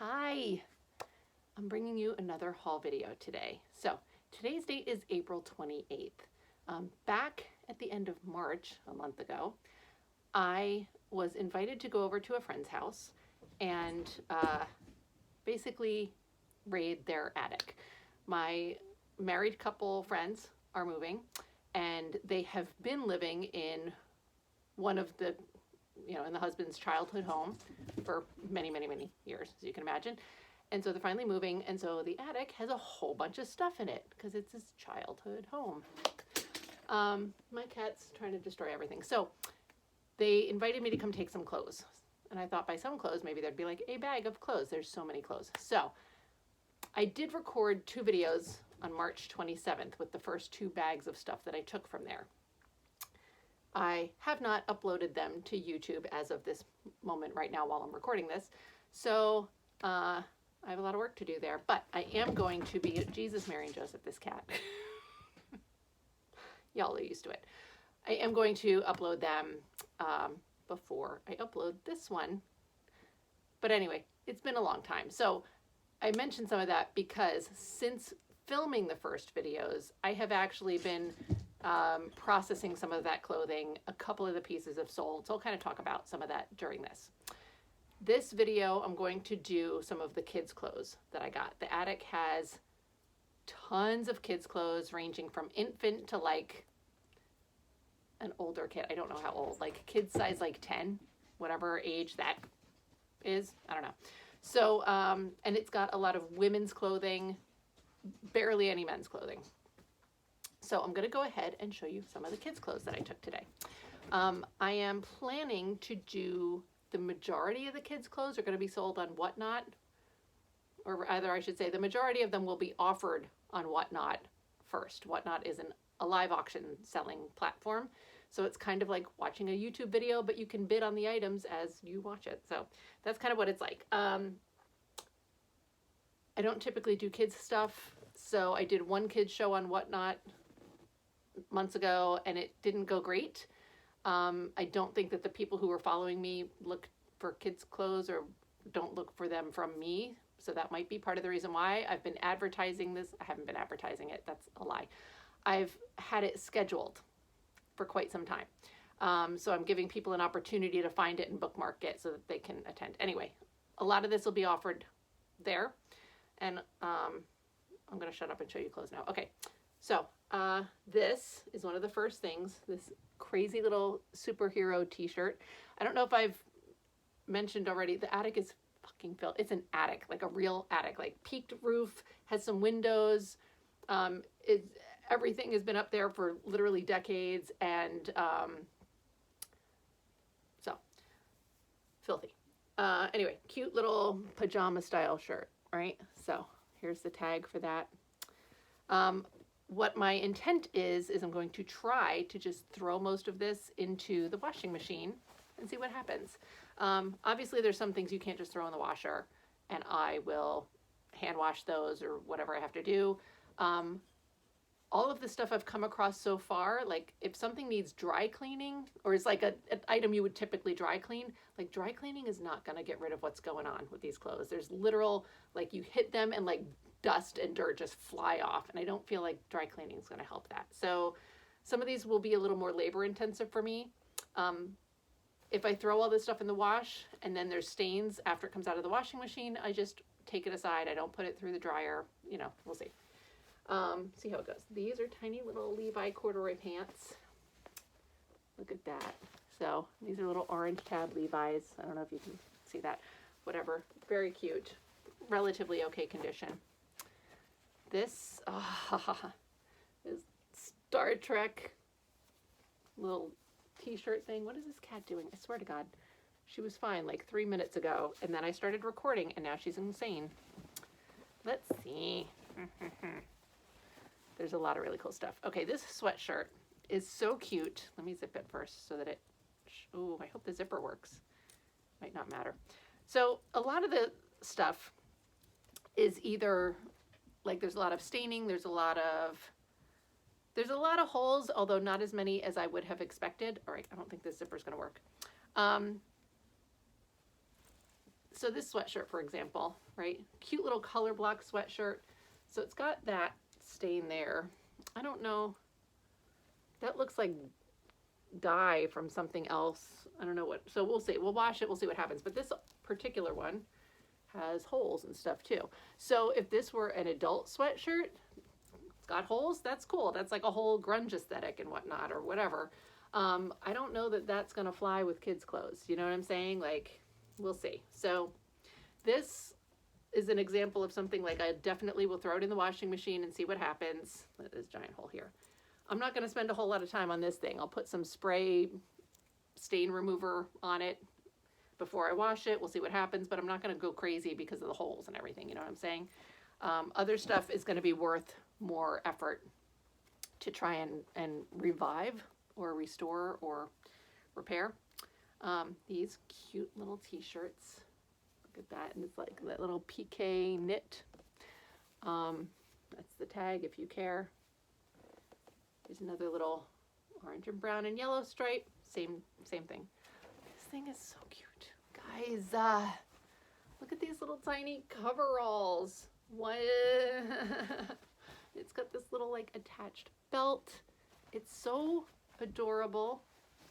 Hi, I'm bringing you another haul video today. So today's date is April 28th. Back at the end of March, a month ago, I was invited to go over to a friend's house and basically raid their attic. My married couple friends are moving and they have been living in one of the in the husband's childhood home for many, many, many years, as you can imagine. And so they're finally moving, and so the attic has a whole bunch of stuff in it because it's his childhood home. My cat's trying to destroy everything. So they invited me to come take some clothes. And I thought by some clothes, maybe there'd be like a bag of clothes. There's so many clothes. So I did record 2 videos on March 27th with the first 2 bags of stuff that I took from there. I have not uploaded them to YouTube as of this moment right now while I'm recording this. So I have a lot of work to do there, but I am going to be, Jesus, Mary, and Joseph, this cat. Y'all are used to it. I am going to upload them before I upload this one. But anyway, it's been a long time. So I mentioned some of that because since filming the first videos, I have actually been processing some of that clothing. A couple of the pieces have sold, so I'll kind of talk about some of that during this. This video, I'm going to do some of the kids' clothes that I got. The attic has tons of kids' clothes ranging from infant to like an older kid. I don't know how old, like kid size like 10, whatever age that is. I don't know. So, and it's got a lot of women's clothing, barely any men's clothing. So I'm going to go ahead and show you some of the kids' clothes that I took today. I am planning to do the majority of the kids' clothes are going to be sold on Whatnot, or rather I should say the majority of them will be offered on Whatnot first. Whatnot is a live auction selling platform. So it's kind of like watching a YouTube video, but you can bid on the items as you watch it. So that's kind of what it's like. I don't typically do kids stuff. So I did one kids show on Whatnot months ago and it didn't go great. I don't think that the people who were following me look for kids clothes or don't look for them from me. So that might be part of the reason why I've been advertising this. I haven't been advertising it. That's a lie. I've had it scheduled for quite some time. So I'm giving people an opportunity to find it and bookmark it so that they can attend. Anyway, a lot of this will be offered there. And I'm going to shut up and show you clothes now. Okay, so this is one of the first things, this crazy little superhero t-shirt. I don't know if I've mentioned already, the attic is fucking filled. It's an attic, like a real attic, like peaked roof, has some windows. Everything has been up there for literally decades, and so filthy. Anyway, cute little pajama style shirt, right? So here's the tag for that. What my intent is I'm going to try to just throw most of this into the washing machine and see what happens. Obviously there's some things you can't just throw in the washer, and I will hand wash those or whatever I have to do. All of the stuff I've come across so far, like if something needs dry cleaning or is like an item you would typically dry clean, like dry cleaning is not going to get rid of what's going on with these clothes. There's literal, like you hit them and like dust and dirt just fly off. And I don't feel like dry cleaning is going to help that. So some of these will be a little more labor intensive for me. If I throw all this stuff in the wash and then there's stains after it comes out of the washing machine, I just take it aside. I don't put it through the dryer. We'll see. See how it goes. These are tiny little Levi corduroy pants. Look at that. So these are little orange tab Levi's. I don't know if you can see that. Whatever. Very cute. Relatively okay condition. This is Star Trek little t-shirt thing. What is this cat doing? I swear to God. She was fine like 3 minutes ago, and then I started recording, and now she's insane. Let's see. There's a lot of really cool stuff. Okay, this sweatshirt is so cute. Let me zip it first so that it, oh, I hope the zipper works. Might not matter. So a lot of the stuff is either, like there's a lot of staining, there's a lot of holes, although not as many as I would have expected. All right, I don't think this zipper's gonna work. so this sweatshirt, for example, right? Cute little color block sweatshirt. So it's got that stain there. I don't know. That looks like dye from something else. I don't know what. So we'll see. We'll wash it. We'll see what happens. But this particular one has holes and stuff too. So if this were an adult sweatshirt, it's got holes, that's cool. That's like a whole grunge aesthetic and whatnot or whatever. I don't know that that's going to fly with kids' clothes. You know what I'm saying? Like, we'll see. So this is an example of something like I definitely will throw it in the washing machine and see what happens. Look at this giant hole here. I'm not going to spend a whole lot of time on this thing. I'll put some spray stain remover on it before I wash it. We'll see what happens, but I'm not going to go crazy because of the holes and everything. You know what I'm saying? Other stuff is going to be worth more effort to try and revive or restore or repair. These cute little t-shirts. Look at that. And it's like that little PK knit. That's the tag if you care. There's another little orange and brown and yellow stripe. Same thing. This thing is so cute. Guys, look at these little tiny coveralls. What? It's got this little like attached belt. It's so adorable.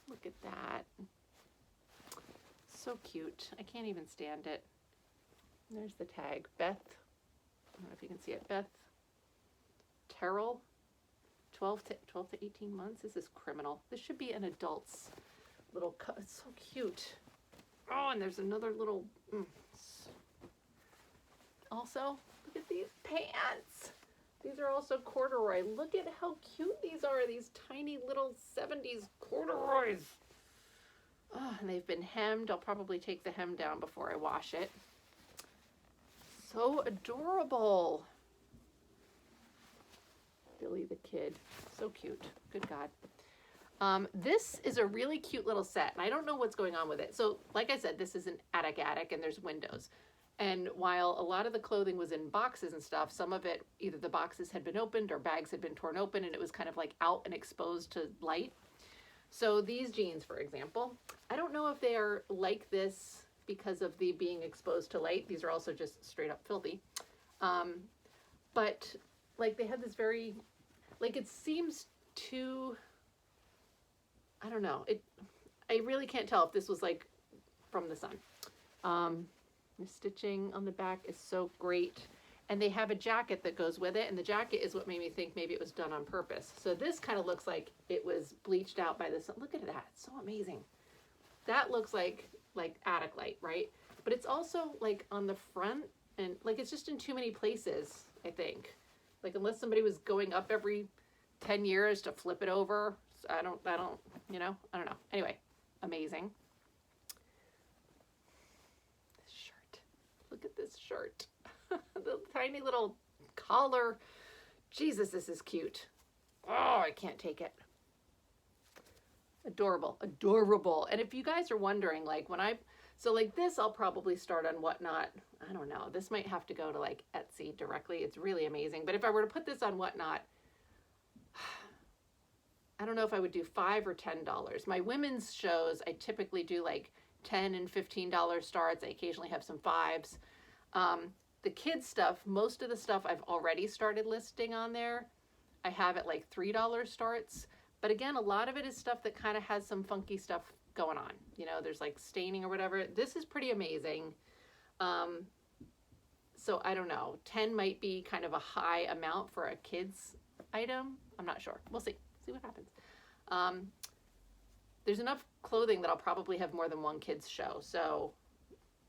Look at that. So cute. I can't even stand it. And there's the tag. Beth. I don't know if you can see it. Beth Terrell. 12 to 18 months. This is criminal. This should be an adult's little cut. It's so cute. Oh, and there's another little. Also, look at these pants. These are also corduroy. Look at how cute these are. These tiny little 70s corduroys. Oh, and they've been hemmed. I'll probably take the hem down before I wash it. So adorable. Billy the Kid. So cute. Good God. This is a really cute little set, and I don't know what's going on with it. So, like I said, this is an attic, and there's windows. And while a lot of the clothing was in boxes and stuff, some of it, either the boxes had been opened or bags had been torn open, and it was kind of like out and exposed to light. So these jeans, for example, I don't know if they are like this because of the being exposed to light. These are also just straight up filthy. But like they had this very, like it seems too, I don't know. I really can't tell if this was like from the sun. The stitching on the back is so great. And they have a jacket that goes with it. And the jacket is what made me think maybe it was done on purpose. So this kind of looks like it was bleached out by the sun. Look at that. It's so amazing. That looks like attic light, right? But it's also like on the front and like it's just in too many places, I think. Like unless somebody was going up every 10 years to flip it over. I don't, you know, I don't know. Anyway, amazing. This shirt. Look at this shirt. The tiny little collar. Jesus, this is cute. Oh, I can't take it. Adorable, adorable. And if you guys are wondering, like so like this, I'll probably start on Whatnot. I don't know. This might have to go to like Etsy directly. It's really amazing. But if I were to put this on Whatnot, I don't know if I would do $5 or $10. My women's shows, I typically do like $10 and $15 starts. I occasionally have some $5s. The kids stuff, most of the stuff I've already started listing on there. I have it like $3 starts. But again, a lot of it is stuff that kind of has some funky stuff going on. You know, there's like staining or whatever. This is pretty amazing. So I don't know. 10 might be kind of a high amount for a kid's item. I'm not sure. We'll see. See what happens. There's enough clothing that I'll probably have more than one kid's show. So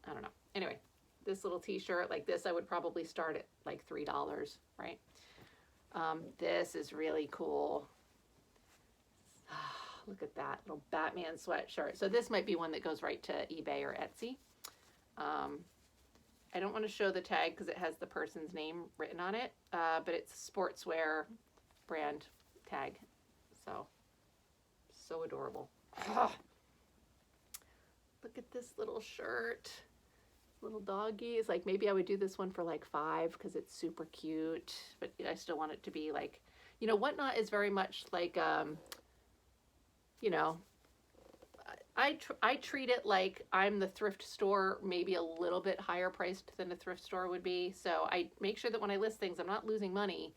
I don't know. Anyway, this little t-shirt like this, I would probably start at like $3, right? This is really cool. Look at that little Batman sweatshirt. So this might be one that goes right to eBay or Etsy. I don't want to show the tag because it has the person's name written on it, but it's a sportswear brand tag. So adorable. Look at this little shirt. Little doggy. It's like maybe I would do this one for like $5 because it's super cute, but I still want it to be like, you know, Whatnot is very much like, you know, I treat it like I'm the thrift store, maybe a little bit higher priced than a thrift store would be. So I make sure that when I list things, I'm not losing money.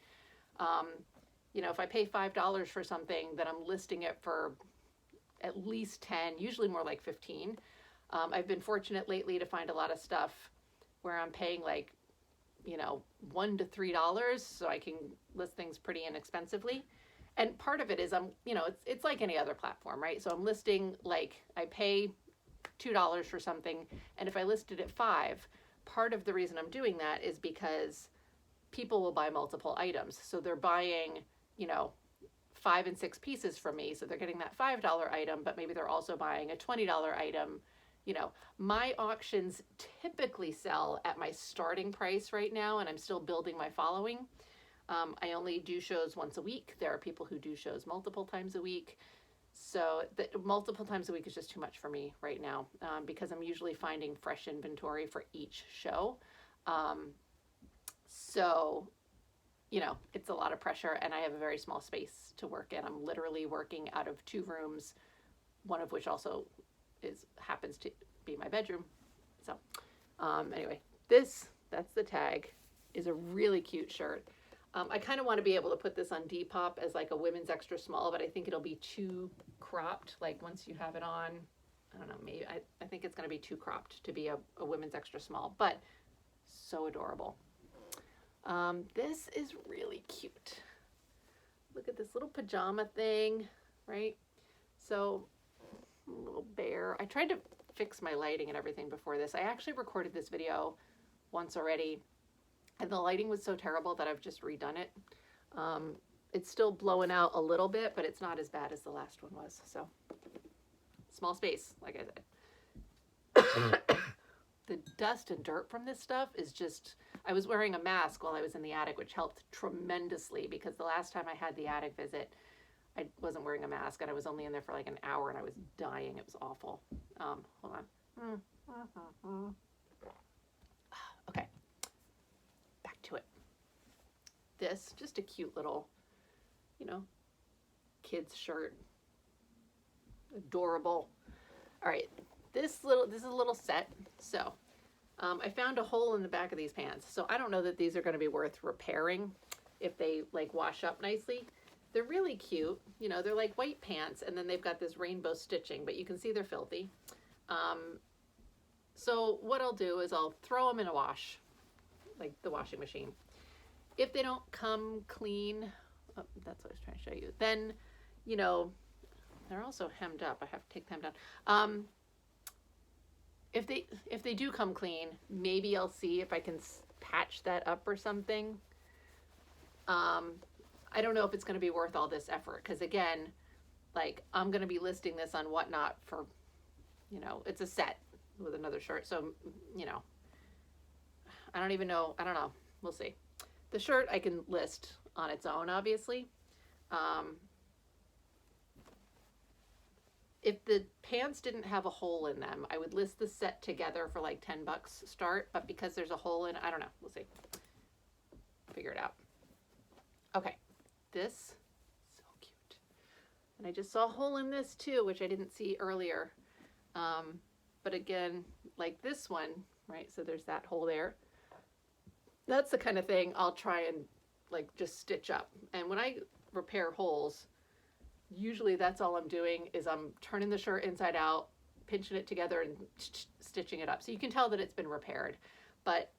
Um, if I pay $5 for something, then I'm listing it for at least 10, usually more like 15. I've been fortunate lately to find a lot of stuff where I'm paying like, $1 to $3, so I can list things pretty inexpensively. And part of it is it's like any other platform, right? So I'm listing, like, I pay $2 for something, and if I list it at 5, part of the reason I'm doing that is because people will buy multiple items. So they're buying, 5 and 6 pieces from me, so they're getting that $5 item, but maybe they're also buying a $20 item. My auctions typically sell at my starting price right now, and I'm still building my following. I only do shows once a week. There are people who do shows multiple times a week. So multiple times a week is just too much for me right now, because I'm usually finding fresh inventory for each show. So, it's a lot of pressure, and I have a very small space to work in. I'm literally working out of 2 rooms, one of which also happens to be my bedroom. So anyway, that's the tag, is a really cute shirt. I kind of want to be able to put this on Depop as like a women's extra small, but I think it'll be too cropped. Like once you have it on, I don't know, maybe I think it's going to be too cropped to be a women's extra small, but so adorable. This is really cute. Look at this little pajama thing, right? So, little bear. I tried to fix my lighting and everything before this. I actually recorded this video once already, and the lighting was so terrible that I've just redone it. It's still blowing out a little bit, but it's not as bad as the last one was. So, small space, like I said. The dust and dirt from this stuff is just, I was wearing a mask while I was in the attic, which helped tremendously, because the last time I had the attic visit, I wasn't wearing a mask, and I was only in there for like an hour, and I was dying. It was awful. Hold on. Okay. Back to it. This, just a cute little, kid's shirt. Adorable. All right. This is a little set. So I found a hole in the back of these pants. So I don't know that these are going to be worth repairing if they like wash up nicely. They're really cute. They're like white pants, and then they've got this rainbow stitching, but you can see they're filthy. So what I'll do is I'll throw them in a wash, like the washing machine. If they don't come clean, that's what I was trying to show you, then, they're also hemmed up. I have to take them down. If they do come clean, maybe I'll see if I can patch that up or something. I don't know if it's going to be worth all this effort, because again, like, I'm going to be listing this on Whatnot for, it's a set with another shirt. So, I don't even know. I don't know. We'll see. The shirt I can list on its own, obviously. If the pants didn't have a hole in them, I would list the set together for like $10 start, but because there's a hole in, I don't know. We'll see. Figure it out. Okay. This, so cute. And I just saw a hole in this too, which I didn't see earlier. But again, like this one, right? So there's that hole there. That's the kind of thing I'll try and like just stitch up. And when I repair holes, usually that's all I'm doing is I'm turning the shirt inside out, pinching it together and stitching it up. So you can tell that it's been repaired. But,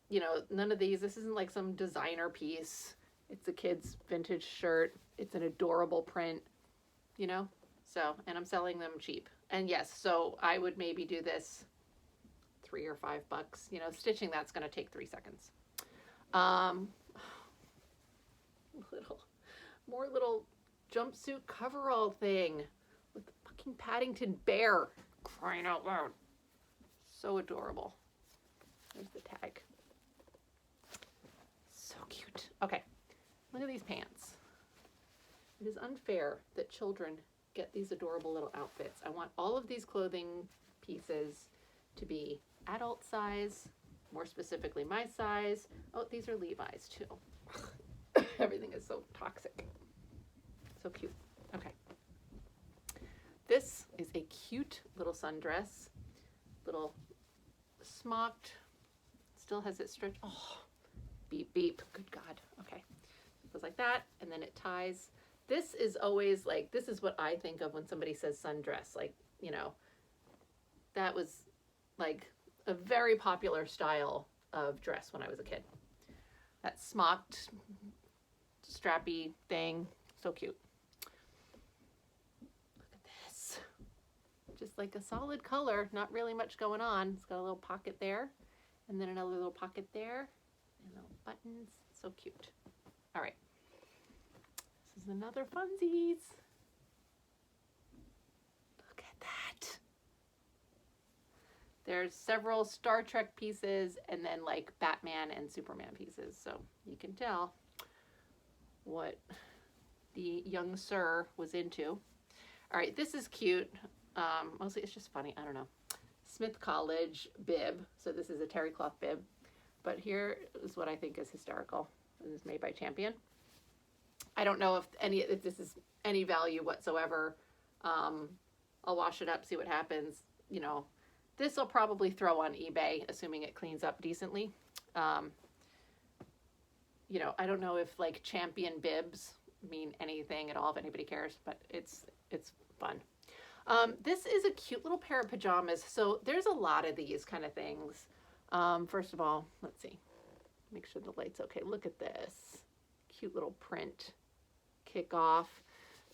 none of these, this isn't like some designer piece. It's a kid's vintage shirt. It's an adorable print, so, and I'm selling them cheap. And yes, so I would maybe do this $3 or $5. Stitching that's going to take 3 seconds. Little jumpsuit coverall thing with the fucking Paddington Bear, crying out loud. So adorable. There's the tag. So cute. Okay, look at these pants. It is unfair that children get these adorable little outfits. I want all of these clothing pieces to be adult size, more specifically my size. Oh, these are Levi's too. Everything is so toxic. So cute. Okay. This is a cute little sundress, little smocked, still has it stretched. Oh, beep, beep, good God. Okay, it goes like that, and then it ties. This is always like, this is what I think of when somebody says sundress. Like, you know, that was like a very popular style of dress when I was a kid. That smocked, strappy thing, so cute. Look at this. Just like a solid color, not really much going on. It's got a little pocket there, and then another little pocket there, and little buttons. So cute. All right. This is another funsies. Look at that. There's several Star Trek pieces and then like Batman and Superman pieces. So you can tell what the young sir was into. All right, this is cute. Mostly it's just funny. I don't know. Smith College bib. So this is a terry cloth bib. But here is what I think is hysterical. This is made by Champion. I don't know if this is any value whatsoever. I'll wash it up, see what happens. You know, this I'll probably throw on eBay, assuming it cleans up decently. You know, I don't know if like Champion bibs mean anything at all, if anybody cares, but it's fun. This is a cute little pair of pajamas. So there's a lot of these kind of things. First of all, let's see. Make sure the light's okay. Look at this. Cute little print. Kick off.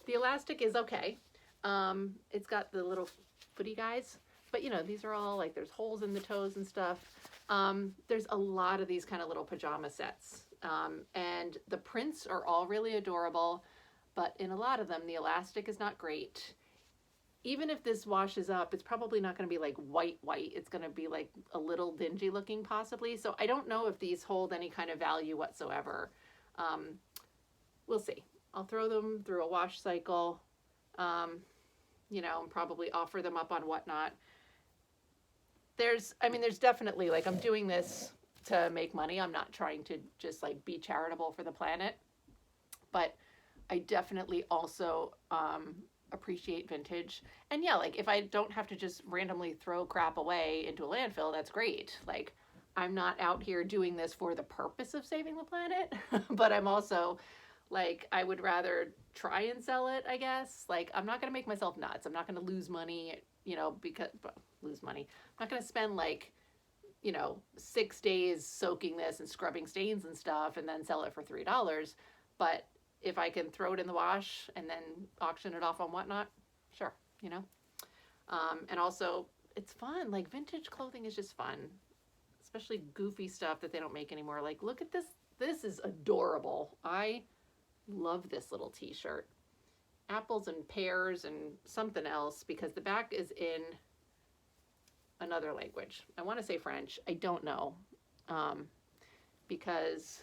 The elastic is okay. It's got the little footy guys. But, you know, these are all like, there's holes in the toes and stuff. There's a lot of these kind of little pajama sets. And the prints are all really adorable. But in a lot of them, the elastic is not great. Even if this washes up, it's probably not going to be like white. It's going to be like a little dingy looking possibly. So I don't know if these hold any kind of value whatsoever. We'll see. I'll throw them through a wash cycle, you know, and probably offer them up on Whatnot. There's definitely, like, I'm doing this to make money. I'm not trying to just like be charitable for the planet, but I definitely also, appreciate vintage. And yeah, like if I don't have to just randomly throw crap away into a landfill, that's great. Like I'm not out here doing this for the purpose of saving the planet, but I'm also like, I would rather try and sell it, I guess. Like I'm not going to make myself nuts. I'm not going to lose money, you know, lose money. I'm not going to spend like, you know, 6 days soaking this and scrubbing stains and stuff and then sell it for $3. But if I can throw it in the wash and then auction it off on Whatnot, sure, you know. And also, it's fun. Like, vintage clothing is just fun, especially goofy stuff that they don't make anymore. Like, look at this. This is adorable. I love this little t-shirt. Apples and pears and something else, because the back is in another language. I want to say French. I don't know, because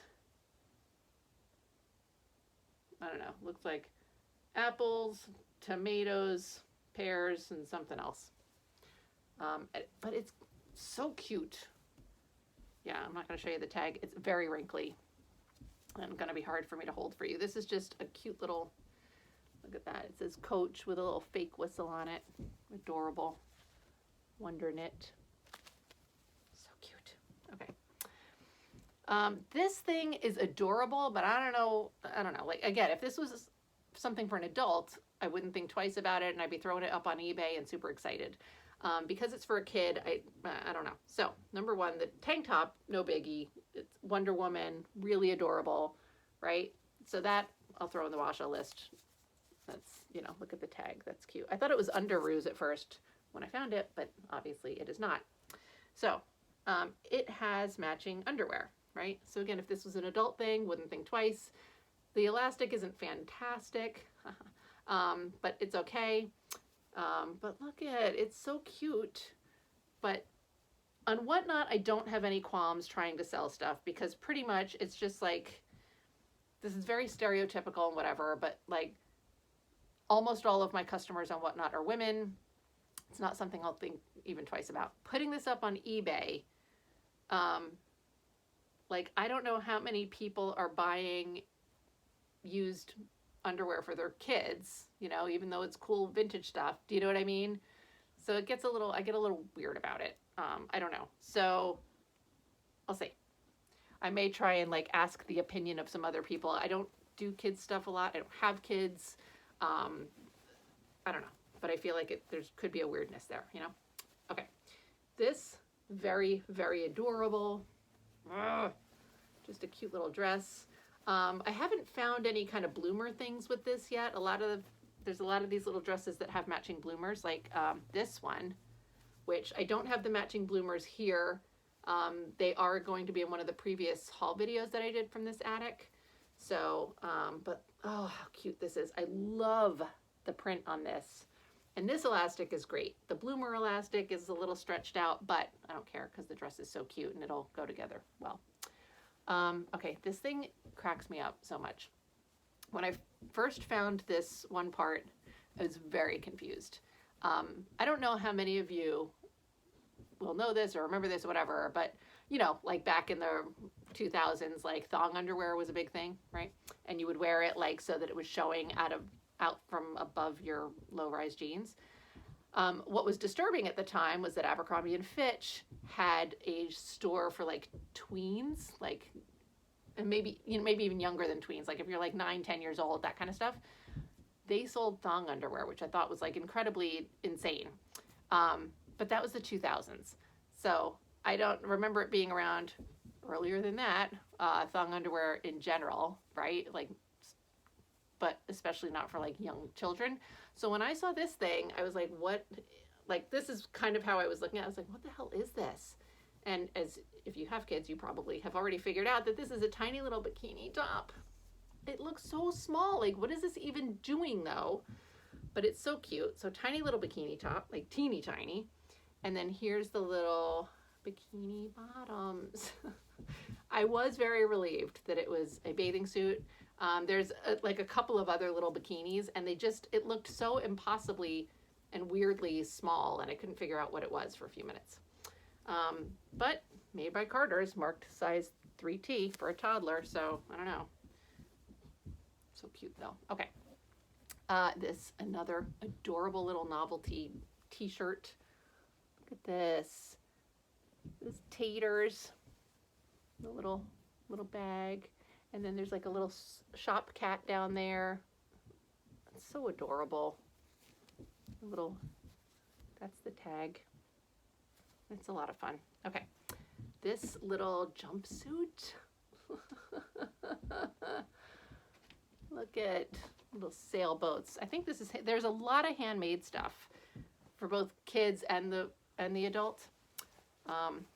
I don't know, looks like apples, tomatoes, pears, and something else. But it's so cute. Yeah, I'm not going to show you the tag. It's very wrinkly and going to be hard for me to hold for you. This is just a cute little, look at that. It says Coach with a little fake whistle on it. Adorable. Wonder knit. So cute. Okay. This thing is adorable, but I don't know. Like, again, if this was something for an adult, I wouldn't think twice about it, and I'd be throwing it up on eBay and super excited. Because it's for a kid, I don't know. So, number one, the tank top, no biggie. It's Wonder Woman, really adorable, right? So that I'll throw in the wash list. That's, you know, look at the tag. That's cute. I thought it was Underoos at first when I found it, but obviously it is not. So, it has matching underwear. Right? So again, if this was an adult thing, wouldn't think twice. The elastic isn't fantastic, but it's okay. But look at it. It's so cute. But on Whatnot, I don't have any qualms trying to sell stuff because pretty much it's just like, this is very stereotypical and whatever, but like almost all of my customers on Whatnot are women. It's not something I'll think even twice about. Putting this up on eBay, like, I don't know how many people are buying used underwear for their kids, you know, even though it's cool vintage stuff. Do you know what I mean? So it gets I get a little weird about it. I don't know. So I'll see. I may try and like ask the opinion of some other people. I don't do kids stuff a lot. I don't have kids. I don't know, but I feel like there could be a weirdness there, you know? Okay. This very, very adorable, just a cute little dress. I haven't found any kind of bloomer things with this yet. There's a lot of these little dresses that have matching bloomers, like this one, which I don't have the matching bloomers here. They are going to be in one of the previous haul videos that I did from this attic. So, but oh, how cute this is. I love the print on this. And this elastic is great. The bloomer elastic is a little stretched out, but I don't care because the dress is so cute and it'll go together well. Okay, this thing cracks me up so much. When I first found this one part, I was very confused. I don't know how many of you will know this or remember this or whatever, but you know, like back in the 2000s, like thong underwear was a big thing, right? And you would wear it like so that it was showing out from above your low-rise jeans. What was disturbing at the time was that Abercrombie & Fitch had a store for like tweens, like, and maybe even younger than tweens, like if you're like 9, 10 years old, that kind of stuff. They sold thong underwear, which I thought was like incredibly insane. But that was the 2000s. So I don't remember it being around earlier than that, thong underwear in general, right? Like, but especially not for like young children. So when I saw this thing, I was like, what? Like, this is kind of how I was looking at it. I was like, what the hell is this? And if you have kids, you probably have already figured out that this is a tiny little bikini top. It looks so small. Like, what is this even doing though? But it's so cute. So tiny little bikini top, like teeny tiny. And then here's the little bikini bottoms. I was very relieved that it was a bathing suit. There's like a couple of other little bikinis, and it looked so impossibly and weirdly small, and I couldn't figure out what it was for a few minutes. But made by Carter's, marked size 3T for a toddler, so I don't know. So cute though. Okay. This another adorable little novelty t-shirt. Look at this. This taters. The little bag. And then there's like a little shop cat down there. It's so adorable. That's the tag. It's a lot of fun. Okay. This little jumpsuit. Look at little sailboats. I think there's a lot of handmade stuff for both kids and the adult.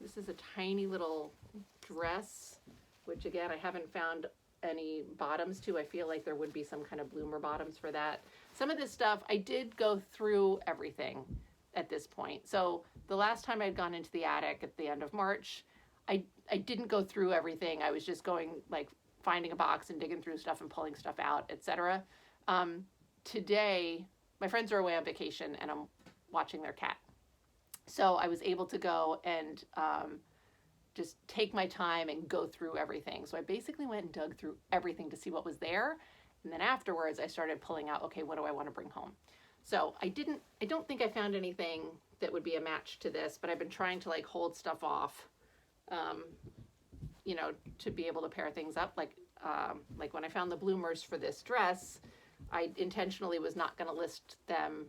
This is a tiny little dress, which again, I haven't found any bottoms to. I feel like there would be some kind of bloomer bottoms for that. Some of this stuff, I did go through everything at this point. So the last time I'd gone into the attic at the end of March, I didn't go through everything. I was just going, like, finding a box and digging through stuff and pulling stuff out, etc. Today, my friends are away on vacation and I'm watching their cat. So I was able to go and just take my time and go through everything. So I basically went and dug through everything to see what was there. And then afterwards I started pulling out, okay, what do I want to bring home? So I don't think I found anything that would be a match to this, but I've been trying to like hold stuff off, you know, to be able to pair things up. Like when I found the bloomers for this dress, I intentionally was not going to list them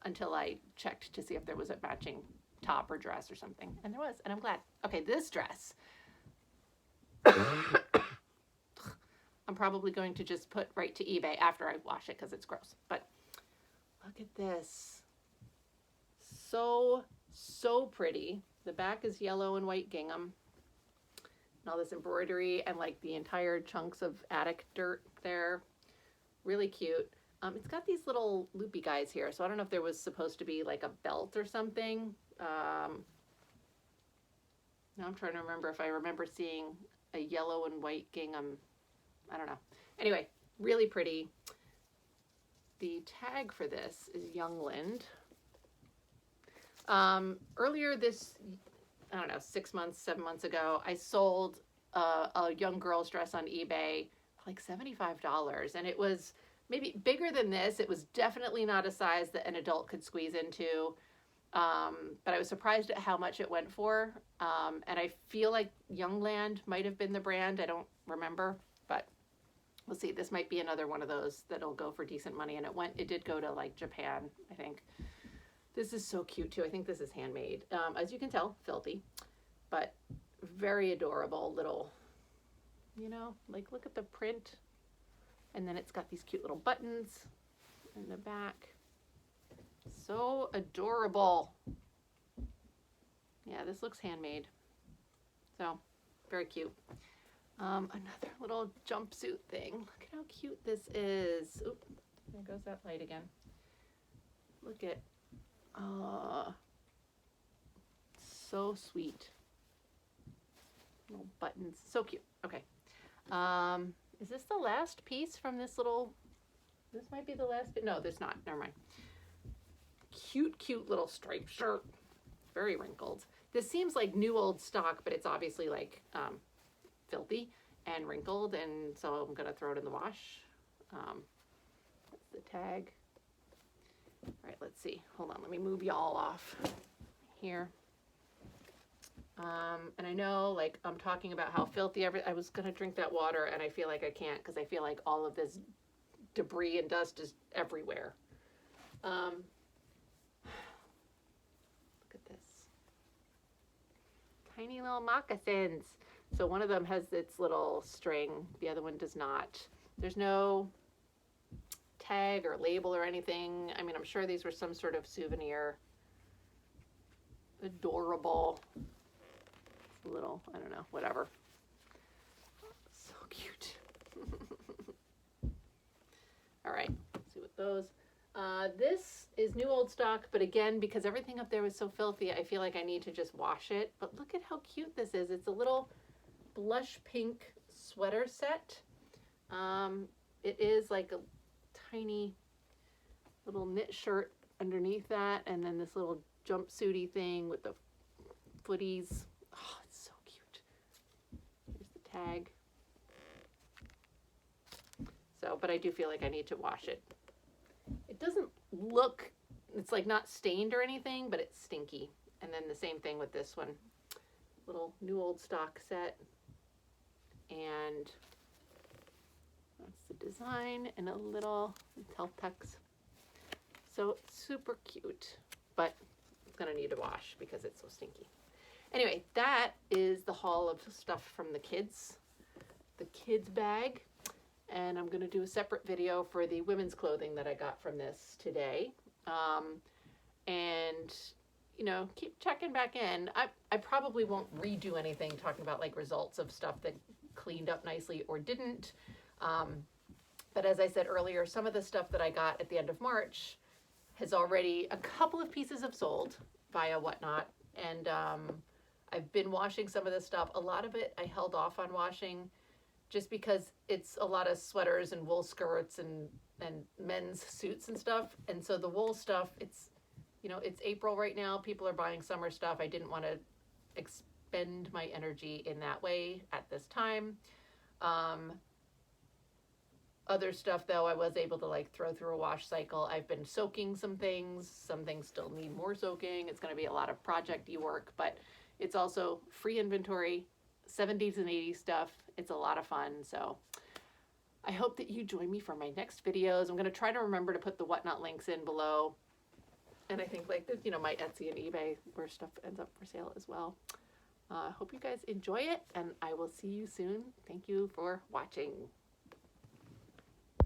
until I checked to see if there was a matching top or dress or something. And there was, and I'm glad. Okay, this dress. I'm probably going to just put right to eBay after I wash it because it's gross. But look at this. So pretty. The back is yellow and white gingham. And all this embroidery and like the entire chunks of attic dirt there. Really cute. It's got these little loopy guys here, so I don't know if there was supposed to be like a belt or something. Now I'm trying to remember if I remember seeing a yellow and white gingham. I don't know. Anyway, really pretty. The tag for this is Youngland. Earlier this, I don't know, 6 months, 7 months ago, I sold a young girl's dress on eBay for like $75. And it was maybe bigger than this. It was definitely not a size that an adult could squeeze into. But I was surprised at how much it went for. And I feel like Youngland might have been the brand. I don't remember, but we'll see. This might be another one of those that'll go for decent money. And it did go to like Japan, I think. This is so cute too. I think this is handmade. As you can tell, filthy, but very adorable little, like look at the print. And then it's got these cute little buttons in the back. So adorable. Yeah, this looks handmade. So, very cute. Another little jumpsuit thing. Look at how cute this is. Oop, there goes that light again. Look at, so sweet. Little buttons, so cute. Okay. Is this the last piece from this little, this might be the last bit. No, there's not, never mind. Cute little striped shirt. Very wrinkled. This seems like new old stock, but it's obviously like filthy and wrinkled, and so I'm gonna throw it in the wash. That's the tag. All right, let's see. Hold on, let me move y'all off here. And I know, like, I'm talking about how filthy I was gonna drink that water, and I feel like I can't because I feel like all of this debris and dust is everywhere. Look at this. Tiny little moccasins. So one of them has its little string, the other one does not. There's no tag or label or anything. I mean, I'm sure these were some sort of souvenir. Adorable. Little, I don't know, whatever. So cute. All right, let's see what those. This is new old stock, but again, because everything up there was so filthy, I feel like I need to just wash it. But look at how cute this is. It's a little blush pink sweater set. It is like a tiny little knit shirt underneath that, and then this little jumpsuity thing with the footies. Oh, it's so cute. Here's the tag. So, but I do feel like I need to wash it. It doesn't look, it's like not stained or anything, but it's stinky. And then the same thing with this one. Little new old stock set. And that's the design, and a little health tucks. So super cute, but it's gonna need a wash because it's so stinky. Anyway, that is the haul of stuff from the kids bag. And I'm going to do a separate video for the women's clothing that I got from this today. And, keep checking back in. I probably won't redo anything talking about like results of stuff that cleaned up nicely or didn't. But as I said earlier, some of the stuff that I got at the end of March has already, a couple of pieces have sold via Whatnot. And I've been washing some of this stuff. A lot of it I held off on washing just because it's a lot of sweaters and wool skirts and men's suits and stuff. And so the wool stuff, it's April right now. People are buying summer stuff. I didn't want to expend my energy in that way at this time. Other stuff, though, I was able to like throw through a wash cycle. I've been soaking some things. Some things still need more soaking. It's going to be a lot of project-y work, but it's also free inventory, 70s and 80s stuff. It's a lot of fun. So I hope that you join me for my next videos. I'm going to try to remember to put the Whatnot links in below. And I think like, my Etsy and eBay where stuff ends up for sale as well. Hope you guys enjoy it, and I will see you soon. Thank you for watching.